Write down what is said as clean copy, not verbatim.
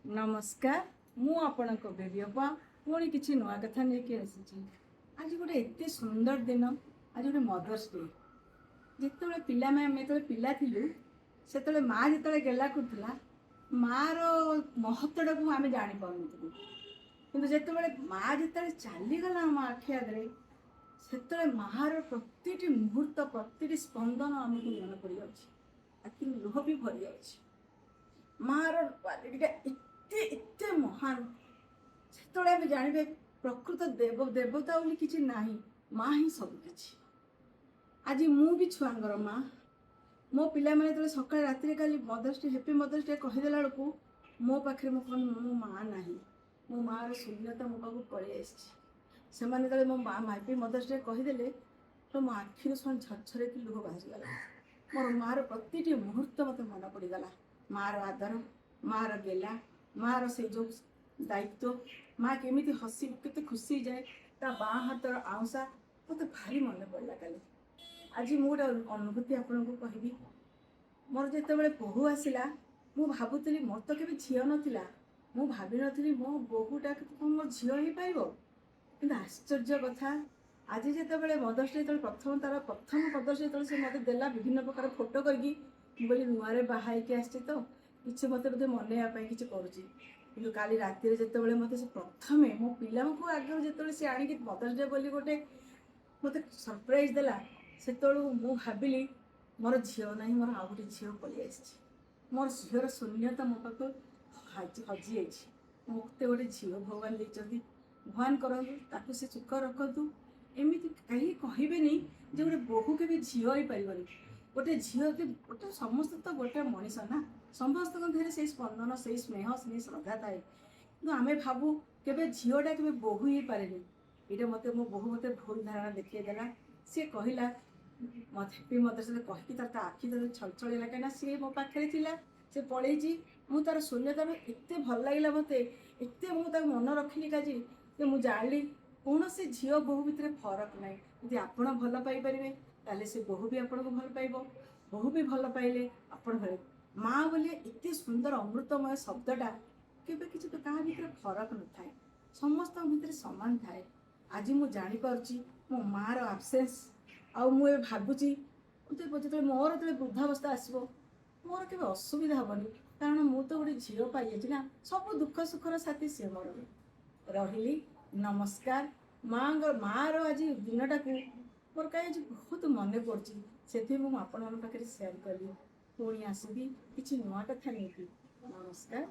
नमस्कार मु आपणक बेबियपा पुणी किसी नुआ कथा नहीं आसी आज गोटे एत सुंदर दिन आज गोटे मदर्स डे जिते पिला पिला थिलु से माँ जिते गेला करूला माँ महत्वटा को आम जानी पार्नु कि जिते माँ जिते चलीगला आम आखि आगे से माँ प्रति मुहूर्त प्रति स्पंदन आमको मन पड़ जाखि लुह भी भरी जा माँ क्वालिटीटा एते महान से जानवे प्रकृत देव देवता बोली किसी ना माँ ही सबकि आज मु भी छुआंगर माँ मो पिला माने तो सकाळ राति काली mother's day happy mother's day कहीदेला बेलू मो पाखे मो माँ ना मो माँ शून्यता मो पाक पलि से मो माँ हैप्पी मदर्स डे कहीदेले तो मो आखिर झरझर कि लुह बाहरीगला मोर माँ प्रति मुहूर्त मत मन पड़गला माँ आदर माँ गेला माँ से जो दायित्व माँ केमी हसी के खुशी जाए ता बाँ हाथ आउसा मत भारी मन पड़ा कल आज मुझे अनुभूति आपन को कहबी मोर जिते बोहू आसला मु भावुली मोर तो केवे झी नाला मु भावी नी मो बोहूटा मो झी ही पाइब कि आश्चर्य कथा आज जिते मदर्स डे प्रथम तार प्रथम मदर्स डे से मत देला विभिन्न प्रकार फोटो करके बोली नुआरे बाहर आसची तो किसी मत बोधे मनवाई कि करुँच काली राति जिते मत से प्रथमे मो पिला को आगे जो सी आणिक मदर्स डे बोली गोटे मत सरप्राइज देला से मु भाविली मोर झी ना मोर आउ गोटे झी पलि मोर झीर शून्यता मो पाक हजि मत गोटे झी भगवान देखते भगवान करूँ से सुख रखतु एमती कहीं कहबेनि जो गोटे बोहू के झी हो पार गोटे झी गोटे समस्त तो गोटे मनीष ना समस्त देहरे से स्पंदन से स्नेह से श्रद्धा थाए कि आम भावु के झीटा के बोहू ही पारे ये मत मो बोहू मत भूल धारणा देखला सी कहला मत हैप्पी मदर्स डे कहीकि तार आखि छलछल कहीं सी मो पाखे से पलैची मु तार शून्यता एत भल लगे मत एत मुझे मन रखिली काजी कि मुझे जानी कौन से झी बोहू भितर फरक ना यदि आप भल पाइपर ताले से बोहू भी आपको भल पाइब बोहू भी भल पाइले आपण भले माँ बोले एत सुंदर अमृतमय शब्दटा केवे किसी तो क्या भीतर फरक न थाए समस्त भितर सामान थाए आज मुझे जापारे मो माँ आबसेन्स आउ मुझे भावुची जो मोर जो वृद्धावस्था आसो मोर के असुविधा हेनी कारण मु तो गोटे झी पाई ना सब दुख सुखर साथी सी मोर रही नमस्कार माँ माँ आज दिनटा को मोर कहीं आज बहुत मन पड़ी से मुझे आपण पाखे सेयार कली पुणी आसबि किसी नुआ कथा नहीं नमस्कार।